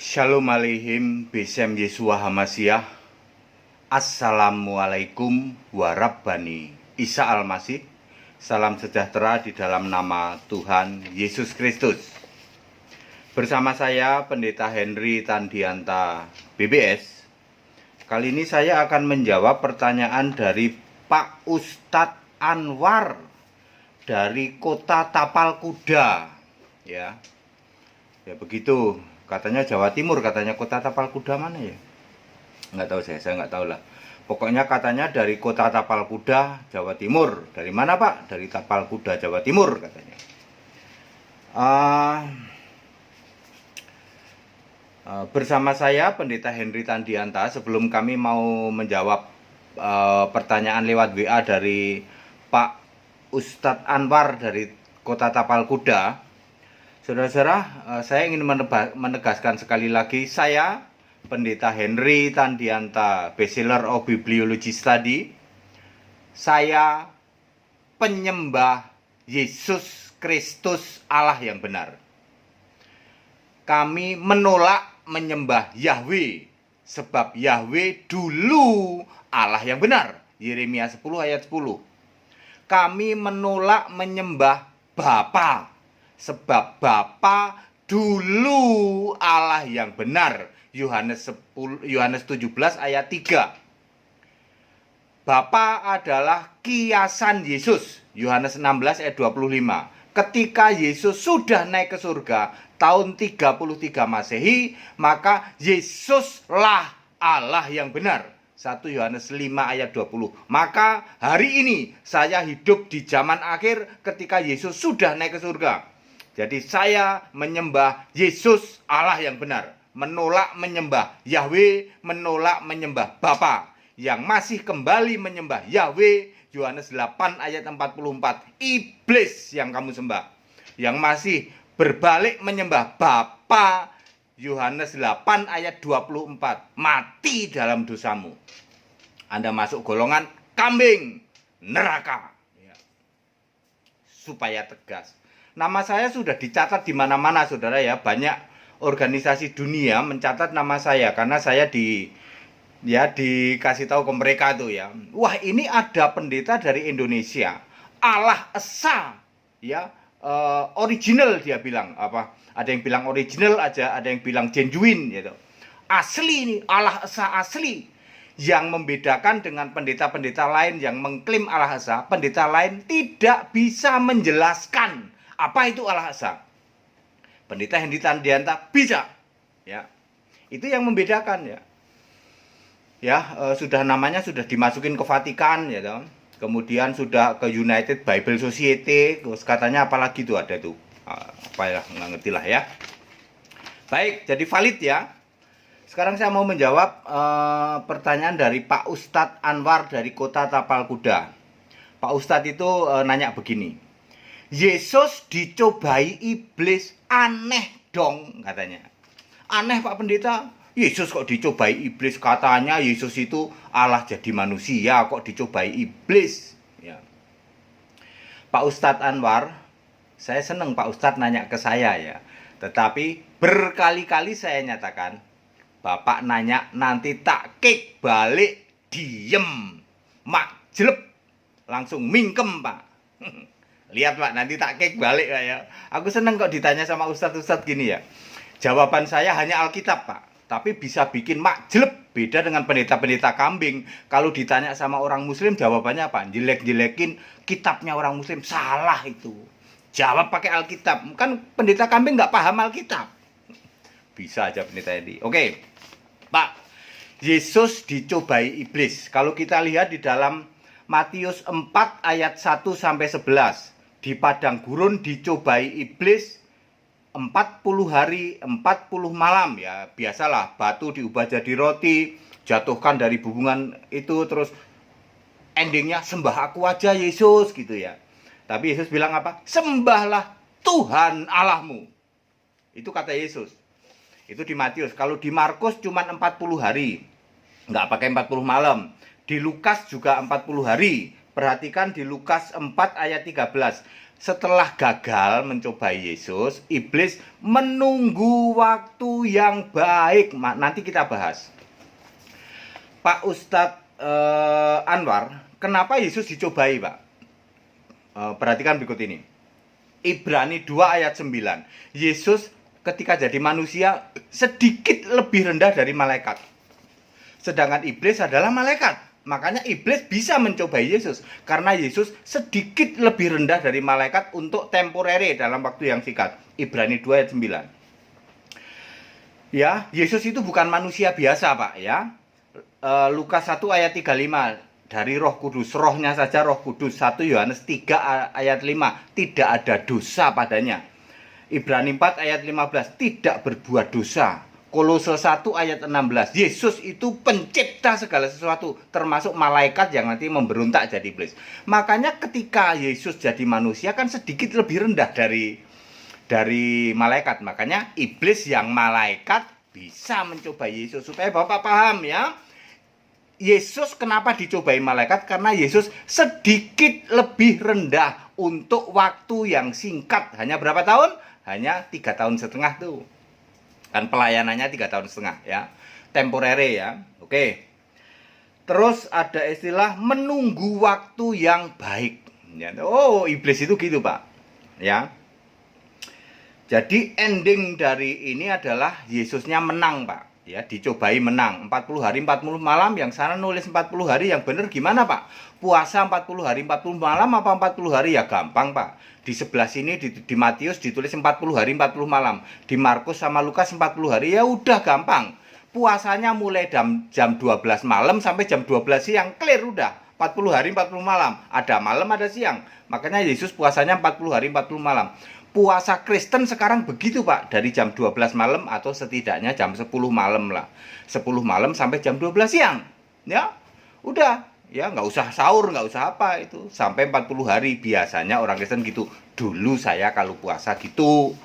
Shalom aleihim besem Yesua Hamasiah. Assalamualaikum warabbani Isa Al-Masih. Salam sejahtera di dalam nama Tuhan Yesus Kristus. Bersama saya Pendeta Henry Tandianta BBS. Kali ini saya akan menjawab pertanyaan dari Pak Ustadz Anwar dari Kota Tapal Kuda. Ya begitu. Katanya Jawa Timur, katanya Kota Tapal Kuda mana ya? Nggak tahu saya nggak tahu lah. Pokoknya katanya dari Kota Tapal Kuda, Jawa Timur. Dari mana Pak? Dari Tapal Kuda, Jawa Timur katanya. Bersama saya Pendeta Henry Tandianta. Sebelum kami mau menjawab pertanyaan lewat WA dari Pak Ustadz Anwar dari Kota Tapal Kuda, saudara-saudara, saya ingin menegaskan sekali lagi, saya Pendeta Henry Tandianta, Bachelor of Bibliology Study. Saya penyembah Yesus Kristus Allah yang benar. Kami menolak menyembah Yahweh, sebab Yahweh dulu Allah yang benar. Yeremia 10 ayat 10. Kami menolak menyembah Bapa, sebab Bapa dulu Allah yang benar. Yohanes 17 ayat 3. Bapa adalah kiasan Yesus. Yohanes 16 ayat 25. Ketika Yesus sudah naik ke surga tahun 33 Masehi, maka Yesuslah Allah yang benar. 1 Yohanes 5 ayat 20. Maka hari ini saya hidup di zaman akhir ketika Yesus sudah naik ke surga. Jadi saya menyembah Yesus Allah yang benar, menolak menyembah Yahweh, menolak menyembah Bapa. Yang masih kembali menyembah Yahweh, Yohanes 8 ayat 44, iblis yang kamu sembah. Yang masih berbalik menyembah Bapa, Yohanes 8 ayat 24, mati dalam dosamu. Anda masuk golongan kambing neraka. Supaya tegas. Nama saya sudah dicatat di mana-mana, saudara ya. Banyak organisasi dunia mencatat nama saya karena saya dikasih tahu ke mereka tuh ya. Wah, ini ada pendeta dari Indonesia, Allah Esa, ya, original dia bilang apa? Ada yang bilang original aja, ada yang bilang genuine gitu. Asli ini, Allah Esa asli. Yang membedakan dengan pendeta-pendeta lain yang mengklaim Allah Esa, pendeta lain tidak bisa menjelaskan apa itu Allah Esa. Pendeta Henry Tandianta bisa, ya. Itu yang membedakan ya. Sudah namanya sudah dimasukin ke Vatikan ya, toh. Kemudian sudah ke United Bible Society, terus katanya apalagi tuh ada tuh. Apa ya, nggak ngerti lah ya. Baik, jadi valid ya. Sekarang saya mau menjawab pertanyaan dari Pak Ustadz Anwar dari Kota Tapal Kuda. Pak Ustadz itu nanya begini. Yesus dicobai iblis, aneh dong katanya. Aneh Pak Pendeta, Yesus kok dicobai iblis, katanya Yesus itu Allah jadi manusia kok dicobai iblis ya. Pak Ustadz Anwar, saya seneng Pak Ustadz nanya ke saya ya. Tetapi berkali-kali saya nyatakan, Bapak nanya nanti tak kick balik, diem, mak jelep, langsung mingkem Pak. Lihat Pak, nanti tak kick balik Pak ya. Aku seneng kok ditanya sama ustadz-ustadz gini ya. Jawaban saya hanya Alkitab Pak, tapi bisa bikin mak jelep. Beda dengan pendeta-pendeta kambing. Kalau ditanya sama orang muslim, jawabannya apa? Jelek-jelekin kitabnya orang muslim. Salah itu. Jawab pakai Alkitab. Kan pendeta kambing nggak paham Alkitab. Bisa aja pendeta ini. Oke Pak, Yesus dicobai iblis. Kalau kita lihat di dalam Matius 4 ayat 1 sampai 11. Di padang gurun dicobai iblis 40 hari 40 malam ya. Biasalah, batu diubah jadi roti, jatuhkan dari bubungan itu, terus endingnya sembah aku aja Yesus gitu ya. Tapi Yesus bilang apa? Sembahlah Tuhan Allahmu. Itu kata Yesus. Itu di Matius. Kalau di Markus cuma 40 hari, nggak pakai 40 malam. Di Lukas juga 40 hari, Perhatikan di Lukas 4 ayat 13. Setelah gagal mencobai Yesus, iblis menunggu waktu yang baik. Nanti kita bahas. Pak Ustadz Anwar, kenapa Yesus dicobai, Pak? Perhatikan berikut ini. Ibrani 2 ayat 9. Yesus ketika jadi manusia sedikit lebih rendah dari malaikat. Sedangkan iblis adalah malaikat. Makanya iblis bisa mencobai Yesus karena Yesus sedikit lebih rendah dari malaikat untuk temporary dalam waktu yang singkat. Ibrani 2 ayat 9. Ya, Yesus itu bukan manusia biasa, Pak, ya. Lukas 1 ayat 35, dari Roh Kudus, rohnya saja Roh Kudus. 1 Yohanes 3 ayat 5, tidak ada dosa padanya. Ibrani 4 ayat 15, tidak berbuat dosa. Kolose 1 ayat 16, Yesus itu pencipta segala sesuatu, termasuk malaikat yang nanti memberontak jadi iblis. Makanya ketika Yesus jadi manusia kan sedikit lebih rendah dari malaikat. Makanya iblis yang malaikat bisa mencoba Yesus. Supaya Bapak paham ya, Yesus kenapa dicobai malaikat? Karena Yesus sedikit lebih rendah untuk waktu yang singkat. Hanya berapa tahun? Hanya 3,5 tahun tuh. Kan pelayanannya 3,5 tahun ya, temporary ya. Oke. Terus ada istilah menunggu waktu yang baik ya. Oh, iblis itu gitu, Pak, ya. Jadi ending dari ini adalah Yesusnya menang, Pak, ya. Dicobai menang 40 hari 40 malam. Yang sana nulis 40 hari, yang benar gimana, Pak? Puasa 40 hari 40 malam apa 40 hari? Ya gampang, Pak. Di sebelah sini di Matius ditulis 40 hari 40 malam. Di Markus sama Lukas 40 hari. Ya udah gampang. Puasanya mulai jam 12 malam sampai jam 12 siang. Clear udah. 40 hari 40 malam. Ada malam ada siang. Makanya Yesus puasanya 40 hari 40 malam. Puasa Kristen sekarang begitu, Pak. Dari jam 12 malam atau setidaknya jam 10 malam lah. 10 malam sampai jam 12 siang. Ya. Udah. Ya nggak usah sahur, nggak usah apa itu. Sampai 40 hari biasanya orang Kristen gitu. Dulu saya kalau puasa gitu.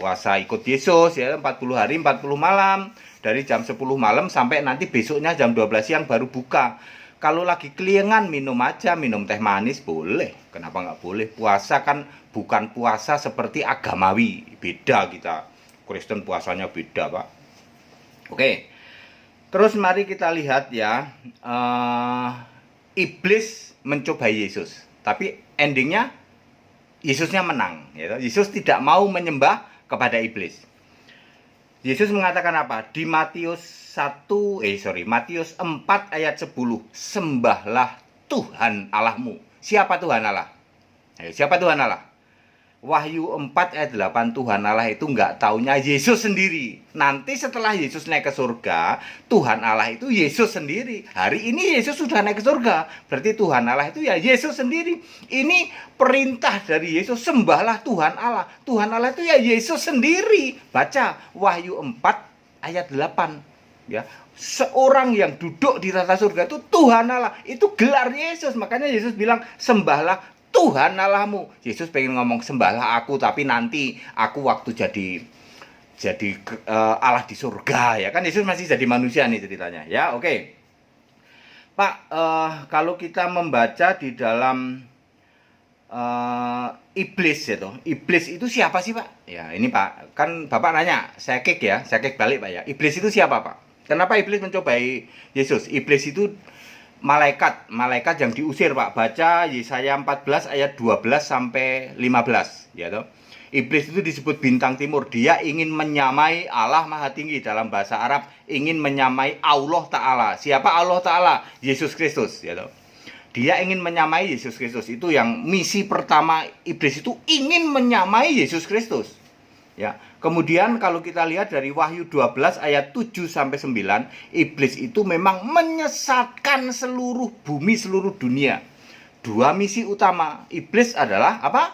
Puasa ikut Yesus ya 40 hari 40 malam. Dari jam 10 malam sampai nanti besoknya jam 12 siang baru buka. Kalau lagi keliengan minum aja, minum teh manis boleh. Kenapa nggak boleh? Puasa kan bukan puasa seperti agamawi. Beda kita. Kristen puasanya beda, Pak. Oke. Terus mari kita lihat ya. Iblis mencobai Yesus, tapi endingnya Yesusnya menang. Yesus tidak mau menyembah kepada iblis. Yesus mengatakan apa? Di Matius 4 ayat 10, sembahlah Tuhan Allahmu. Siapa Tuhan Allah? Siapa Tuhan Allah? Wahyu 4 ayat 8, Tuhan Allah itu nggak taunya Yesus sendiri. Nanti setelah Yesus naik ke surga, Tuhan Allah itu Yesus sendiri. Hari ini Yesus sudah naik ke surga, berarti Tuhan Allah itu ya Yesus sendiri. Ini perintah dari Yesus, sembahlah Tuhan Allah. Tuhan Allah itu ya Yesus sendiri. Baca Wahyu 4 ayat 8 ya. Seorang yang duduk di tata surga itu Tuhan Allah, itu gelar Yesus. Makanya Yesus bilang sembahlah Tuhan Allahmu. Yesus pengen ngomong sembahlah aku, tapi nanti aku waktu jadi Allah di surga ya kan. Yesus masih jadi manusia nih ceritanya ya. Oke. Pak, kalau kita membaca di dalam iblis itu, iblis itu siapa sih, Pak? Ya ini Pak, kan Bapak nanya, saya kek balik Pak ya. Iblis itu siapa, Pak? Kenapa iblis mencobai Yesus? Iblis itu malaikat yang diusir, Pak. Baca Yesaya 14 ayat 12 sampai 15 ya toh. Iblis itu disebut bintang timur. Dia ingin menyamai Allah Maha Tinggi, dalam bahasa Arab ingin menyamai Allah Ta'ala. Siapa Allah Ta'ala? Yesus Kristus ya toh. Dia ingin menyamai Yesus Kristus. Itu yang misi pertama iblis, itu ingin menyamai Yesus Kristus. Ya. Kemudian kalau kita lihat dari Wahyu 12 ayat 7 sampai 9, iblis itu memang menyesatkan seluruh bumi, seluruh dunia. Dua misi utama iblis adalah apa?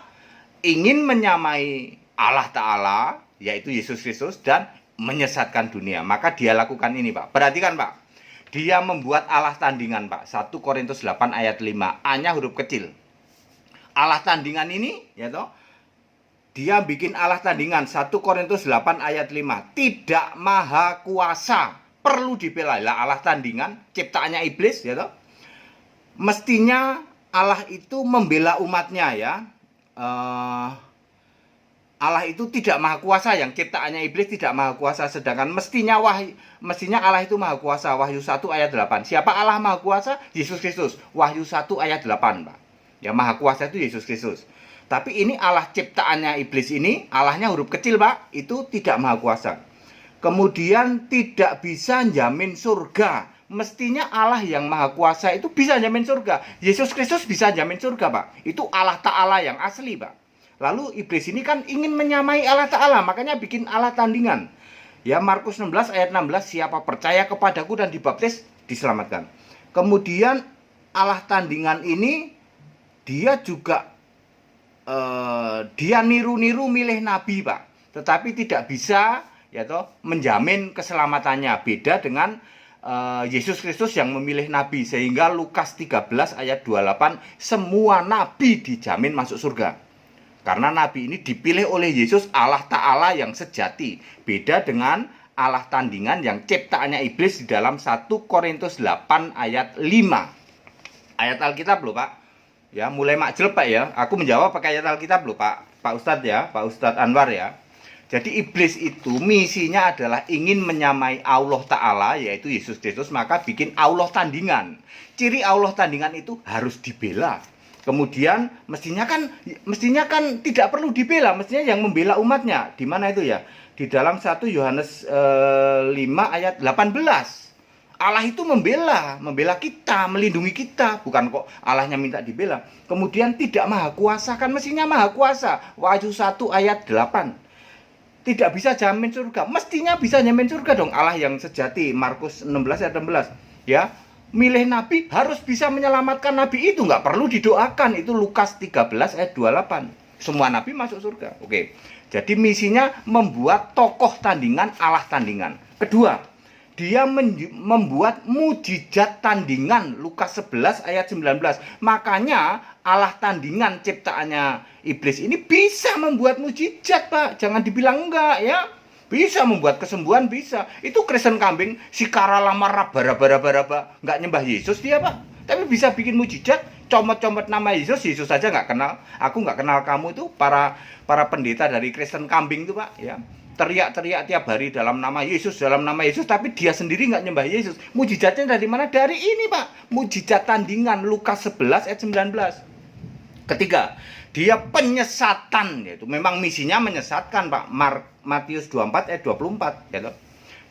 Ingin menyamai Allah Ta'ala, yaitu Yesus Kristus, dan menyesatkan dunia. Maka dia lakukan ini, Pak. Perhatikan, Pak. Dia membuat Allah tandingan, Pak. 1 Korintus 8 ayat 5. A-nya huruf kecil. Allah tandingan ini, ya toh, dia bikin Allah tandingan. 1 Korintus 8 ayat 5. Tidak maha kuasa, perlu dibela. Lah Allah tandingan, ciptaannya iblis ya toh. Mestinya Allah itu membela umatnya ya. Allah itu tidak maha kuasa, yang ciptaannya iblis tidak maha kuasa, sedangkan mestinya Allah itu maha kuasa. Wahyu 1 ayat 8. Siapa Allah maha kuasa? Yesus Kristus. Wahyu 1 ayat 8, Pak. Ya, maha kuasa itu Yesus Kristus. Tapi ini Allah ciptaannya iblis ini, Allahnya huruf kecil, Pak, itu tidak maha kuasa. Kemudian tidak bisa jamin surga. Mestinya Allah yang maha kuasa itu bisa jamin surga. Yesus Kristus bisa jamin surga, Pak. Itu Allah Ta'ala yang asli, Pak. Lalu iblis ini kan ingin menyamai Allah Ta'ala, makanya bikin Allah tandingan. Ya, Markus 16 ayat 16, siapa percaya kepadaku dan dibaptis, diselamatkan. Kemudian Allah tandingan ini, dia juga dia niru-niru milih nabi, Pak. Tetapi tidak bisa ya toh menjamin keselamatannya. Beda dengan Yesus Kristus yang memilih nabi, sehingga Lukas 13 ayat 28, semua nabi dijamin masuk surga. Karena nabi ini dipilih oleh Yesus, Allah Ta'ala yang sejati. Beda dengan Allah tandingan yang ciptaannya iblis di dalam 1 Korintus 8 ayat 5. Ayat Alkitab loh, Pak. Ya, mulai makjel, Pak ya. Aku menjawab pakai ayat Alkitab loh, Pak. Pak Ustadz ya, Pak Ustadz Anwar ya. Jadi iblis itu misinya adalah ingin menyamai Allah Ta'ala, yaitu Yesus Kristus, maka bikin Allah tandingan. Ciri Allah tandingan itu harus dibela. Kemudian mestinya kan tidak perlu dibela, mestinya yang membela umatnya. Di mana itu ya? Di dalam 1 Yohanes 5 ayat 18. Allah itu membela kita, melindungi kita, bukan kok Allahnya minta dibela. Kemudian tidak maha kuasa, kan mestinya maha kuasa. Wahyu 1 ayat 8. Tidak bisa jamin surga, mestinya bisa jamin surga dong Allah yang sejati. Markus 16 ayat 16. Ya. Milih nabi harus bisa menyelamatkan nabi itu, nggak perlu didoakan. Itu Lukas 13 ayat 28. Semua nabi masuk surga. Oke. Jadi misinya membuat tokoh tandingan, Allah tandingan. Kedua, dia membuat mujizat tandingan. Lukas 11 ayat 19. Makanya Allah tandingan ciptaannya iblis ini bisa membuat mujizat, Pak. Jangan dibilang enggak ya. Bisa membuat kesembuhan, bisa. Itu Kristen kambing, si kara lama raba, nggak nyembah Yesus dia, Pak. Tapi bisa bikin mujizat, comot-comot nama Yesus, Yesus saja nggak kenal. Aku nggak kenal kamu itu, para pendeta dari Kristen kambing itu, Pak. Ya, teriak-teriak tiap hari dalam nama Yesus, tapi dia sendiri nggak nyembah Yesus. Mujizatnya dari mana? Dari ini, Pak. Mujizat tandingan, Lukas 11 ayat 19. Ketiga, dia penyesatan, yaitu memang misinya menyesatkan, Pak. Matius 24 ayat 24, gitu.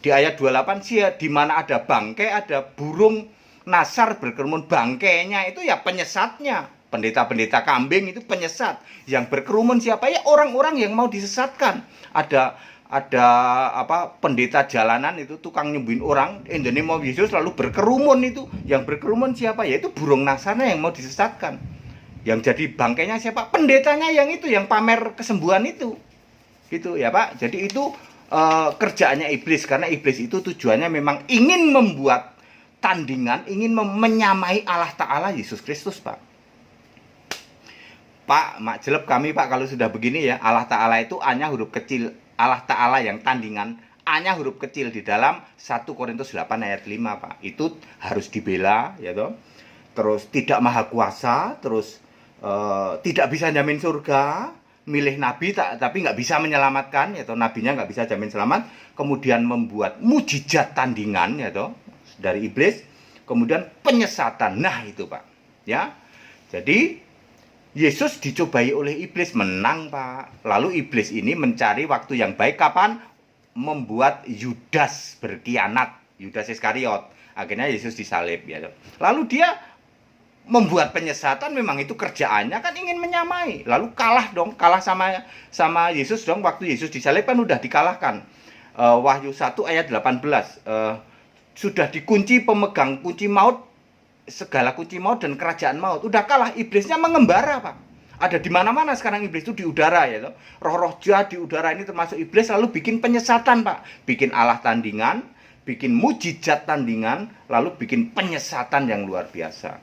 Di ayat 28 di mana ada bangkai, ada burung nasar berkerumun, bangkainya itu ya penyesatnya. Pendeta-pendeta kambing itu penyesat. Yang berkerumun siapa? Ya orang-orang yang mau disesatkan. Ada pendeta jalanan itu tukang nyembuhin orang in the name of Yesus, lalu berkerumun itu. Yang berkerumun siapa? Ya itu burung nasarnya yang mau disesatkan. Yang jadi bangkainya siapa? Pendetanya yang itu, yang pamer kesembuhan itu. Gitu ya, Pak. Jadi itu kerjaannya iblis, karena iblis itu tujuannya memang ingin membuat tandingan, ingin menyamai Allah Ta'ala Yesus Kristus, Pak. Pak, mak jelep kami, Pak, kalau sudah begini ya, Allah Ta'ala itu A-nya huruf kecil. Allah Ta'ala yang tandingan, A-nya huruf kecil di dalam 1 Korintus 8 ayat 5, Pak. Itu harus dibela, ya toh. Terus tidak maha kuasa, terus tidak bisa jamin surga, milih nabi tapi nggak bisa menyelamatkan, ya toh, nabinya nggak bisa jamin selamat. Kemudian membuat mujizat tandingan, ya toh, dari iblis. Kemudian penyesatan. Nah itu, Pak, ya. Jadi Yesus dicobai oleh iblis, menang, Pak. Lalu iblis ini mencari waktu yang baik kapan? Membuat Yudas berkhianat, Yudas Iskariot. Akhirnya Yesus disalib, ya toh. Lalu dia membuat penyesatan, memang itu kerjaannya kan ingin menyamai. Lalu kalah sama Yesus dong. Waktu Yesus disalib kan udah dikalahkan. Wahyu 1 ayat 18. Sudah dikunci pemegang kunci maut, segala kunci maut dan kerajaan maut. Udah kalah, iblisnya mengembara, Pak. Ada di mana-mana sekarang iblis itu, di udara, ya toh. Roh-roh jahat di udara ini termasuk iblis, lalu bikin penyesatan, Pak. Bikin Allah tandingan, bikin mujizat tandingan, lalu bikin penyesatan yang luar biasa.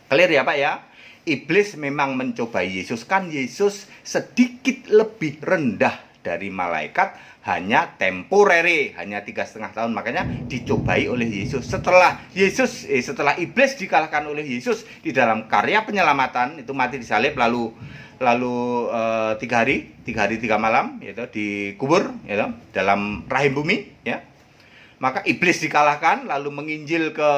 Clear ya, Pak ya? Iblis memang mencobai Yesus, kan Yesus sedikit lebih rendah dari malaikat hanya temporary, hanya 3,5 tahun. Makanya dicobai oleh Yesus. Setelah iblis dikalahkan oleh Yesus di dalam karya penyelamatan, itu mati disalib, lalu 3 hari 3 malam, yaitu dikubur, yaitu dalam rahim bumi, ya. Maka iblis dikalahkan, lalu menginjil ke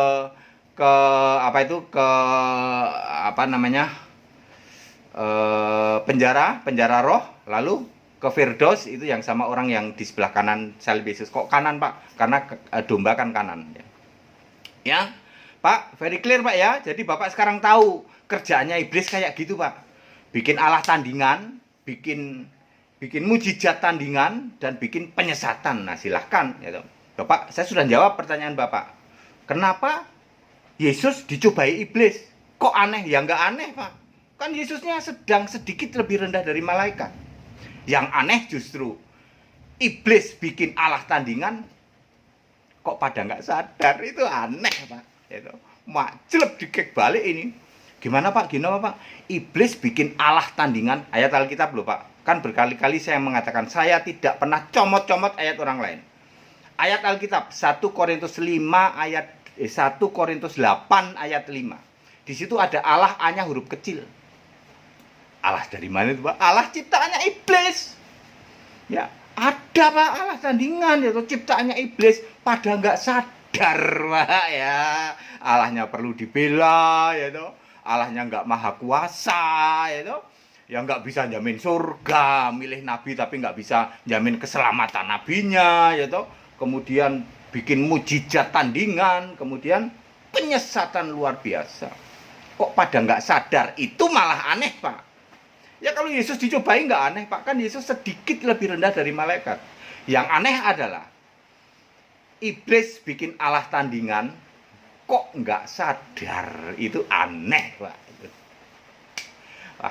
penjara roh, lalu ke Firdaus, itu yang sama orang yang di sebelah kanan salib Yesus. Kok kanan, Pak? Karena domba kan kanan, ya. Ya, Pak, very clear, Pak, ya. Jadi Bapak sekarang tahu kerjaannya iblis kayak gitu, Pak. Bikin Allah tandingan, bikin mujizat tandingan, dan bikin penyesatan. Nah, silahkan, ya. Bapak, saya sudah jawab pertanyaan Bapak. Kenapa Yesus dicobai iblis? Kok aneh? Ya nggak aneh, Pak. Kan Yesusnya sedang sedikit lebih rendah dari malaikat. Yang aneh justru iblis bikin Allah tandingan, kok pada nggak sadar. Itu aneh, Pak. Itu majleb dikek balik ini. Gimana, Pak? Gimana, Pak? Iblis bikin Allah tandingan. Ayat Alkitab loh, Pak. Kan berkali-kali saya mengatakan saya tidak pernah comot-comot ayat orang lain. Ayat Alkitab 1 Korintus 8 ayat 5. Di situ ada Allah A-nya huruf kecil. Allah dari mana itu, Pak? Allah ciptaannya iblis. Ya, ada, Pak, Allah tandingan, yaitu ciptaannya iblis, pada nggak sadar, Pak, ya. Allahnya perlu dibela, yaitu Allahnya nggak maha kuasa, yaitu yang nggak bisa jamin surga, milih nabi tapi nggak bisa jamin keselamatan nabinya, yaitu kemudian bikin mujizat tandingan, kemudian penyesatan luar biasa. Kok pada nggak sadar? Itu malah aneh, Pak. Ya kalau Yesus dicobai nggak aneh, Pak. Kan Yesus sedikit lebih rendah dari malaikat. Yang aneh adalah iblis bikin Allah tandingan, kok nggak sadar. Itu aneh, Pak.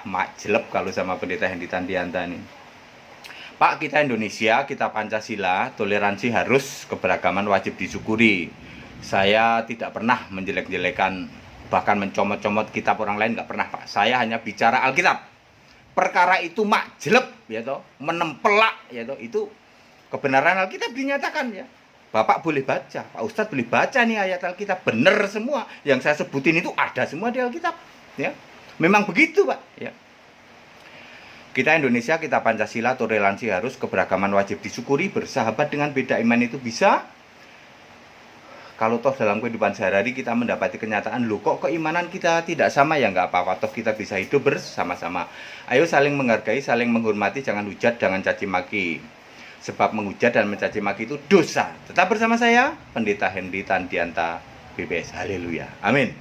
Majleb kalau sama pendeta Hendy Tandianta nih. Pak, kita Indonesia, kita Pancasila, toleransi harus, keberagaman wajib disyukuri. Saya tidak pernah menjelek-jelekan, bahkan mencomot-comot kitab orang lain, nggak pernah, Pak. Saya hanya bicara Alkitab. Perkara itu majleb, ya toh, menempelak, ya toh, itu kebenaran Alkitab dinyatakan, ya. Bapak boleh baca, Pak Ustadz boleh baca nih ayat Alkitab, benar semua. Yang saya sebutin itu ada semua di Alkitab, ya. Memang begitu, Pak, ya. Kita Indonesia, kita Pancasila, toleransi harus, keberagaman wajib disyukuri, bersahabat dengan beda iman itu bisa. Kalau toh dalam kehidupan sehari-hari kita mendapati kenyataan, loh kok keimanan kita tidak sama, ya nggak apa-apa, toh kita bisa hidup bersama-sama. Ayo saling menghargai, saling menghormati, jangan hujat, jangan caci maki. Sebab menghujat dan mencaci maki itu dosa. Tetap bersama saya, Pendeta Hendy Tandianta, BPS. Haleluya. Amin.